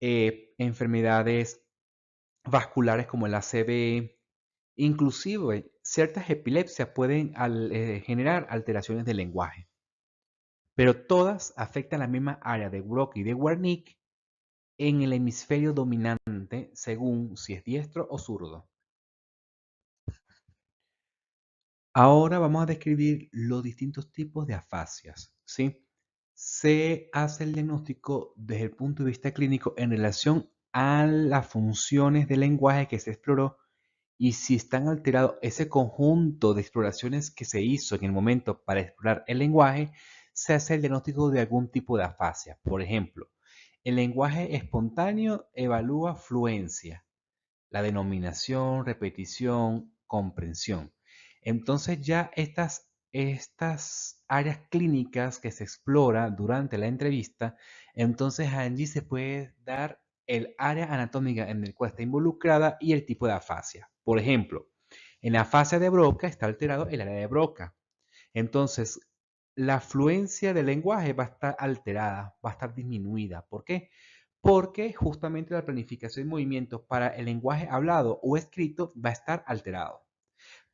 enfermedades vasculares como el ACV, inclusive ciertas epilepsias pueden generar alteraciones del lenguaje, pero todas afectan la misma área de Broca y de Wernicke en el hemisferio dominante según si es diestro o zurdo. Ahora vamos a describir los distintos tipos de afasias, ¿sí? Se hace el diagnóstico desde el punto de vista clínico en relación a las funciones del lenguaje que se exploró y si están alterados ese conjunto de exploraciones que se hizo en el momento para explorar el lenguaje, se hace el diagnóstico de algún tipo de afasia. Por ejemplo, el lenguaje espontáneo evalúa fluencia, la denominación, repetición, comprensión. Entonces ya estas áreas clínicas que se explora durante la entrevista, entonces allí se puede dar el área anatómica en el cual está involucrada y el tipo de afasia. Por ejemplo, en la afasia de Broca está alterado el área de Broca. Entonces, la fluencia del lenguaje va a estar alterada, va a estar disminuida. ¿Por qué? Porque justamente la planificación de movimientos para el lenguaje hablado o escrito va a estar alterado.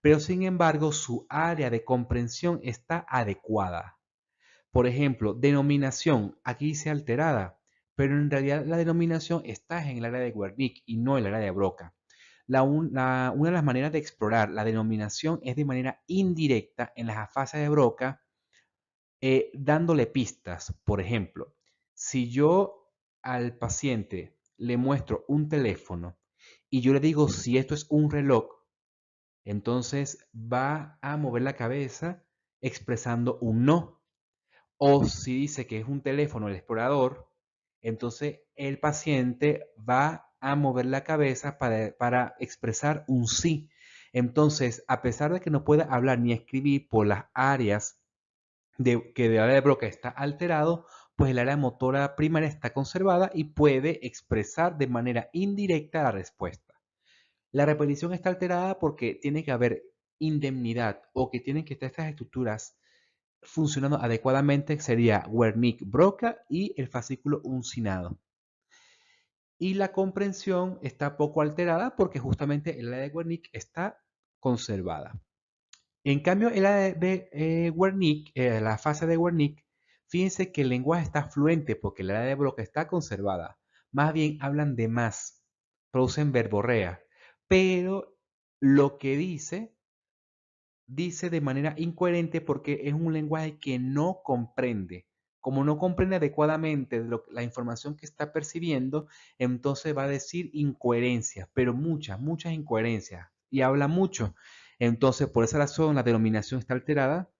Pero sin embargo, su área de comprensión está adecuada. Por ejemplo, denominación, aquí dice alterada, pero en realidad la denominación está en el área de Wernicke y no en el área de Broca. Una de las maneras de explorar la denominación es de manera indirecta en las afasias de Broca, dándole pistas. Por ejemplo, si yo al paciente le muestro un teléfono y yo le digo si esto es un reloj, entonces va a mover la cabeza expresando un no. O si dice que es un teléfono el explorador, entonces el paciente va a mover la cabeza para expresar un sí. Entonces, a pesar de que no pueda hablar ni escribir por las áreas que de área de Broca está alterado, pues el área motora primaria está conservada y puede expresar de manera indirecta la respuesta. La repetición está alterada porque tiene que haber indemnidad o que tienen que estar estas estructuras funcionando adecuadamente, sería Wernicke-Broca y el fascículo uncinado. Y la comprensión está poco alterada porque justamente el área de Wernicke está conservada. En cambio, el área de Wernicke, la fase de Wernicke, fíjense que el lenguaje está fluente porque el área de Broca está conservada. Más bien hablan de más, producen verborrea, pero lo que dice de manera incoherente porque es un lenguaje que no comprende. Como no comprende adecuadamente la información que está percibiendo, entonces va a decir incoherencias, pero muchas incoherencias y habla mucho. Entonces, por esa razón, la denominación está alterada,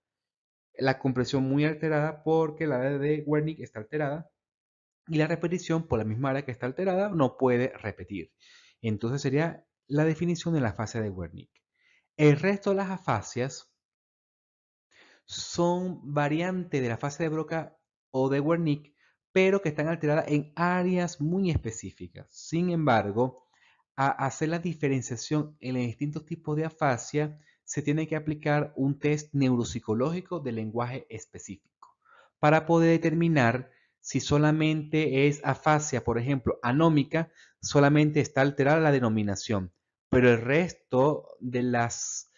la comprensión muy alterada porque la de Wernicke está alterada y la repetición por la misma área que está alterada no puede repetir. Entonces sería la definición de la fase de Wernicke. El resto de las afasias son variantes de la fase de Broca o de Wernicke, pero que están alteradas en áreas muy específicas. Sin embargo, a hacer la diferenciación en los distintos tipos de afasia, se tiene que aplicar un test neuropsicológico de lenguaje específico para poder determinar si solamente es afasia, por ejemplo, anómica, solamente está alterada la denominación, pero el resto de las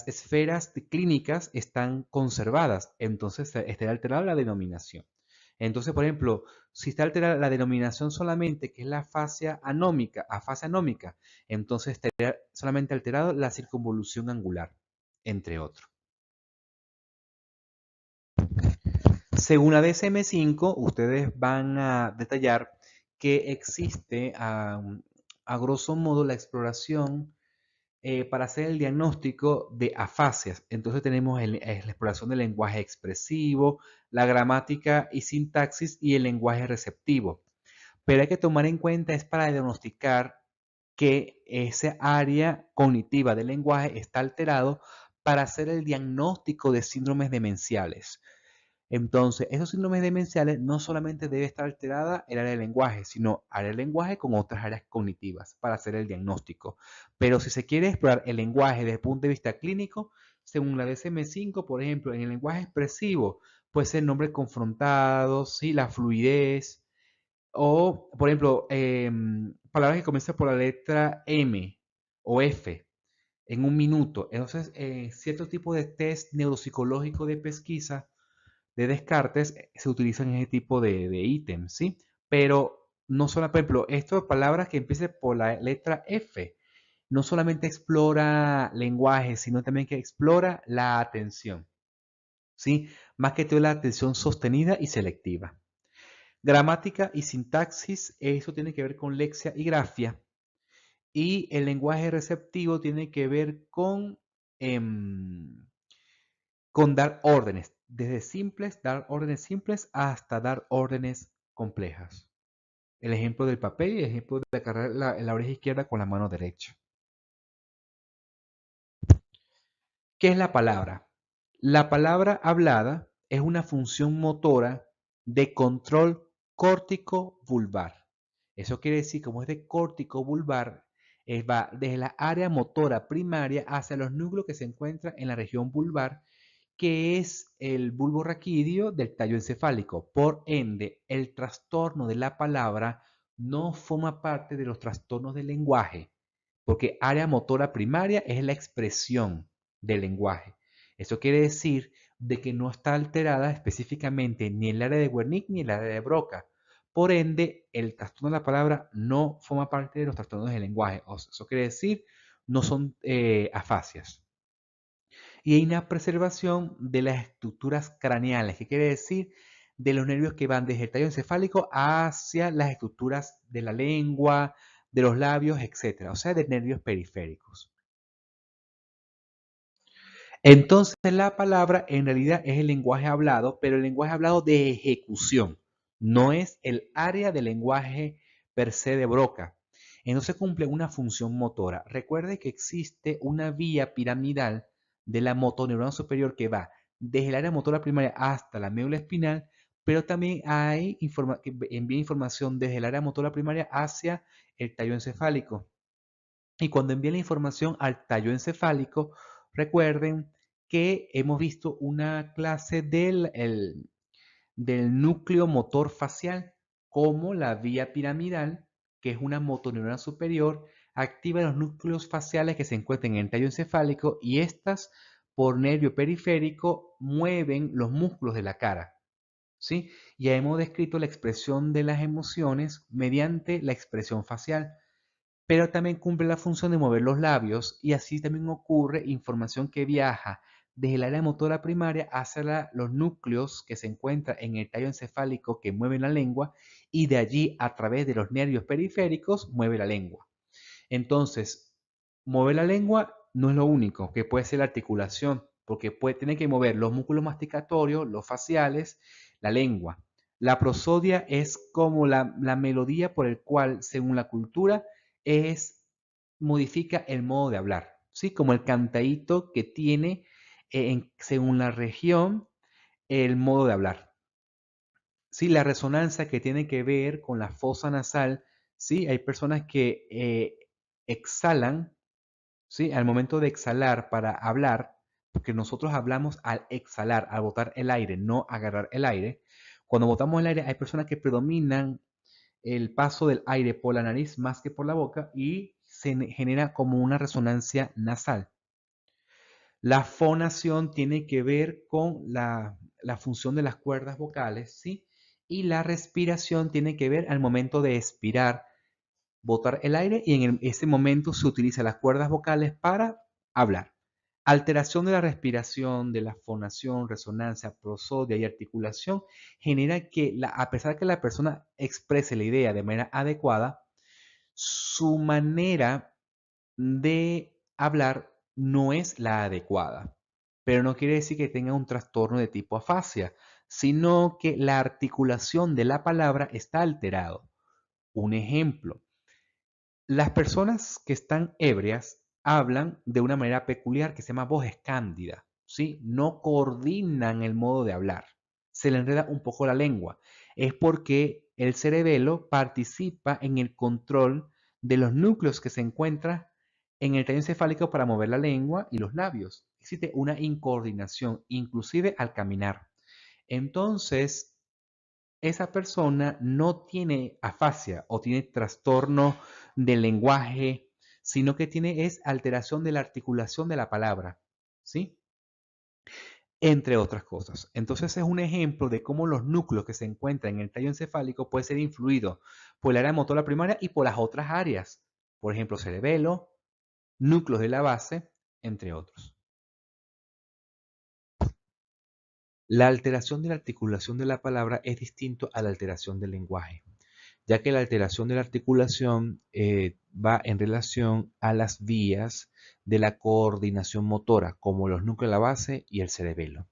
esferas clínicas están conservadas, entonces está alterada la denominación. Entonces, por ejemplo, si está alterada la denominación solamente, que es la afasia anómica, entonces estaría solamente alterado la circunvolución angular, entre otros. Según la DSM-5, ustedes van a detallar que existe a grosso modo la exploración para hacer el diagnóstico de afasias. Entonces tenemos la exploración del lenguaje expresivo, la gramática y sintaxis y el lenguaje receptivo. Pero hay que tomar en cuenta es para diagnosticar que esa área cognitiva del lenguaje está alterado para hacer el diagnóstico de síndromes demenciales. Entonces, esos síndromes demenciales no solamente debe estar alterada el área del lenguaje, sino área del lenguaje con otras áreas cognitivas para hacer el diagnóstico. Pero si se quiere explorar el lenguaje desde el punto de vista clínico, según la DSM-5, por ejemplo, en el lenguaje expresivo, puede ser nombres confrontados, ¿sí? La fluidez, O, por ejemplo, palabras que comienzan por la letra M o F en un minuto. Entonces, cierto tipo de test neuropsicológico de pesquisa de Descartes se utilizan en ese tipo de ítems, ¿sí? Pero no solo, por ejemplo, estas palabras que empiecen por la letra F, no solamente explora lenguaje, sino también que explora la atención, ¿sí? Más que todo la atención sostenida y selectiva. Gramática y sintaxis, eso tiene que ver con lexia y grafia. Y el lenguaje receptivo tiene que ver con dar órdenes, desde simples, dar órdenes simples hasta dar órdenes complejas. El ejemplo del papel y el ejemplo de agarrar la oreja izquierda con la mano derecha. ¿Qué es la palabra? La palabra hablada es una función motora de control córtico-vulvar. Eso quiere decir, como es de córtico-vulvar, va desde la área motora primaria hacia los núcleos que se encuentran en la región vulvar, que es el bulbo raquídeo del tallo encefálico. Por ende, el trastorno de la palabra no forma parte de los trastornos del lenguaje, porque área motora primaria es la expresión del lenguaje. Eso quiere decir de que no está alterada específicamente ni el área de Wernicke ni el área de Broca. Por ende, el trastorno de la palabra no forma parte de los trastornos del lenguaje. Eso quiere decir, no son afasias. Y hay una preservación de las estructuras craneales, que quiere decir de los nervios que van desde el tallo encefálico hacia las estructuras de la lengua, de los labios, etcétera, o sea, de nervios periféricos. Entonces, la palabra en realidad es el lenguaje hablado, pero el lenguaje hablado de ejecución, no es el área del lenguaje per se de Broca. Entonces cumple una función motora. Recuerde que existe una vía piramidal de la motoneurona superior que va desde el área motora primaria hasta la médula espinal, pero también hay que envía información desde el área motora primaria hacia el tallo encefálico. Y cuando envía la información al tallo encefálico, recuerden que hemos visto una clase del núcleo motor facial, como la vía piramidal, que es una motoneurona superior, activa los núcleos faciales que se encuentran en el tallo encefálico y estas, por nervio periférico, mueven los músculos de la cara. ¿Sí? Ya hemos descrito la expresión de las emociones mediante la expresión facial, pero también cumple la función de mover los labios y así también ocurre información que viaja desde el área motora primaria hacia los núcleos que se encuentran en el tallo encefálico que mueven la lengua y de allí a través de los nervios periféricos mueve la lengua. Entonces, mover la lengua no es lo único, que puede ser la articulación, porque tiene que mover los músculos masticatorios, los faciales, la lengua. La prosodia es como la melodía por el cual, según la cultura, modifica el modo de hablar, ¿sí? Como el cantaíto que tiene, según la región, el modo de hablar. Sí, la resonancia que tiene que ver con la fosa nasal, sí, hay personas que exhalan, sí, al momento de exhalar para hablar, porque nosotros hablamos al exhalar, al botar el aire, no agarrar el aire. Cuando botamos el aire, hay personas que predominan el paso del aire por la nariz más que por la boca y se genera como una resonancia nasal. La fonación tiene que ver con la función de las cuerdas vocales, ¿sí? Y la respiración tiene que ver al momento de expirar, botar el aire y en ese momento se utilizan las cuerdas vocales para hablar. Alteración de la respiración, de la fonación, resonancia, prosodia y articulación genera que, a pesar que la persona exprese la idea de manera adecuada, su manera de hablar no es la adecuada. Pero no quiere decir que tenga un trastorno de tipo afasia, sino que la articulación de la palabra está alterado. Un ejemplo, las personas que están ebrias hablan de una manera peculiar que se llama voz escándida, ¿sí? No coordinan el modo de hablar. Se le enreda un poco la lengua. Es porque el cerebelo participa en el control de los núcleos que se encuentran en el tallo encefálico para mover la lengua y los labios. Existe una incoordinación, inclusive al caminar. Entonces, esa persona no tiene afasia o tiene trastorno del lenguaje, sino que tiene es alteración de la articulación de la palabra, ¿sí? Entre otras cosas. Entonces es un ejemplo de cómo los núcleos que se encuentran en el tallo encefálico pueden ser influidos por el área motora primaria y por las otras áreas. Por ejemplo, cerebelo, núcleos de la base, entre otros. La alteración de la articulación de la palabra es distinto a la alteración del lenguaje, ya que la alteración de la articulación va en relación a las vías de la coordinación motora, como los núcleos de la base y el cerebelo.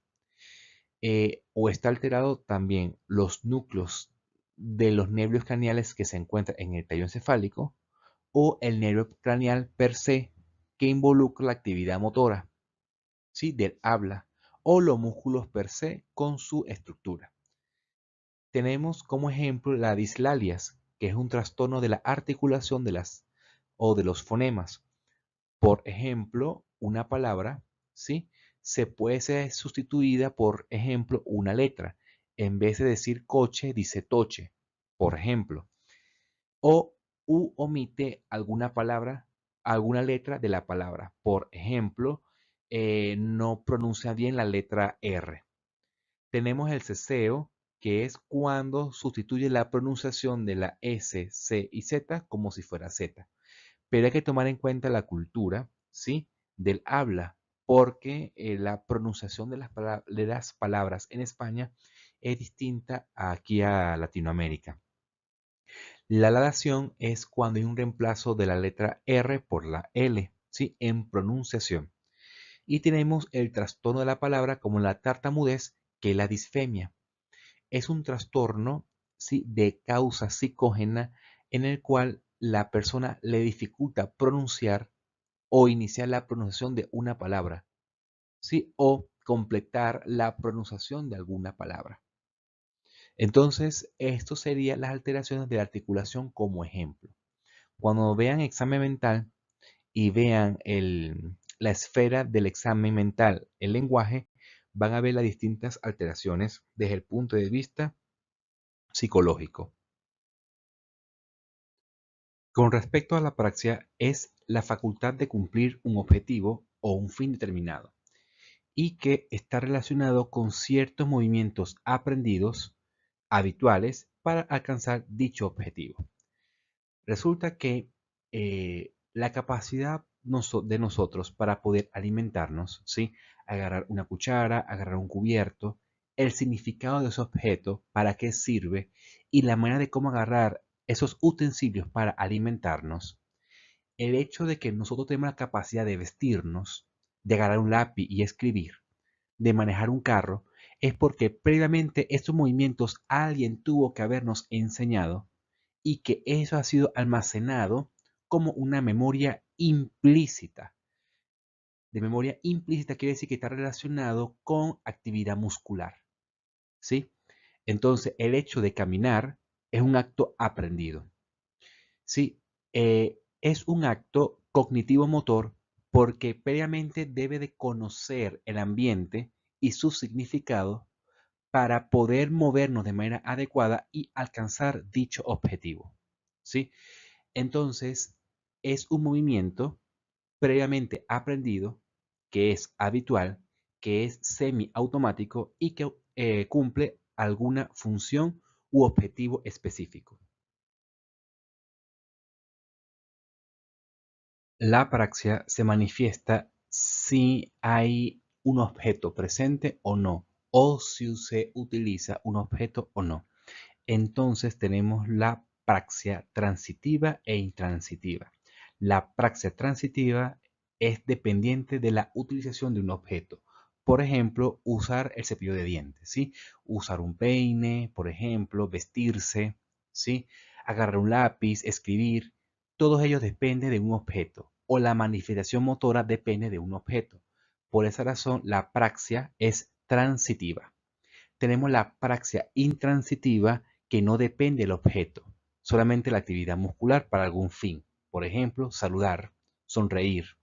O está alterado también los núcleos de los nervios craneales que se encuentran en el tallo encefálico o el nervio craneal per se que involucra la actividad motora, ¿sí? Del habla o los músculos per se con su estructura. Tenemos como ejemplo la dislalias, que es un trastorno de la articulación de las o de los fonemas. Por ejemplo, una palabra, ¿sí? Se puede ser sustituida por ejemplo una letra. En vez de decir coche, dice toche, por ejemplo. O omite alguna palabra, alguna letra de la palabra. Por ejemplo, no pronuncia bien la letra R. Tenemos el ceseo, que es cuando sustituye la pronunciación de la S, C y Z como si fuera Z. Pero hay que tomar en cuenta la cultura, ¿sí? Del habla, porque la pronunciación de las palabras en España es distinta aquí a Latinoamérica. La lalación es cuando hay un reemplazo de la letra R por la L, ¿sí? En pronunciación. Y tenemos el trastorno de la palabra como la tartamudez, que es la disfemia. Es un trastorno, ¿sí? De causa psicógena en el cual la persona le dificulta pronunciar o iniciar la pronunciación de una palabra, ¿sí? O completar la pronunciación de alguna palabra. Entonces, esto serían las alteraciones de la articulación como ejemplo. Cuando vean examen mental y vean la esfera del examen mental, el lenguaje, van a ver las distintas alteraciones desde el punto de vista psicológico. Con respecto a la praxia, es la facultad de cumplir un objetivo o un fin determinado y que está relacionado con ciertos movimientos aprendidos habituales para alcanzar dicho objetivo. Resulta que la capacidad de nosotros para poder alimentarnos, ¿sí? Agarrar una cuchara, agarrar un cubierto, el significado de ese objeto, para qué sirve y la manera de cómo agarrar esos utensilios para alimentarnos, el hecho de que nosotros tenemos la capacidad de vestirnos, de agarrar un lápiz y escribir, de manejar un carro, es porque previamente estos movimientos alguien tuvo que habernos enseñado y que eso ha sido almacenado como una memoria implícita. De memoria implícita quiere decir que está relacionado con actividad muscular, ¿sí? Entonces, el hecho de caminar es un acto aprendido, ¿sí? Es un acto cognitivo-motor porque previamente debe de conocer el ambiente y su significado para poder movernos de manera adecuada y alcanzar dicho objetivo, ¿sí? Entonces, es un movimiento previamente aprendido, que es habitual, que es semiautomático y que cumple alguna función u objetivo específico. La apraxia se manifiesta si hay un objeto presente o no, o si se utiliza un objeto o no. Entonces tenemos la praxia transitiva e intransitiva. La praxia transitiva es dependiente de la utilización de un objeto. Por ejemplo, usar el cepillo de dientes, ¿sí? Usar un peine, por ejemplo, vestirse, ¿sí? Agarrar un lápiz, escribir. Todos ellos dependen de un objeto o la manifestación motora depende de un objeto. Por esa razón, la praxia es transitiva. Tenemos la praxia intransitiva que no depende del objeto, solamente la actividad muscular para algún fin. Por ejemplo, saludar, sonreír.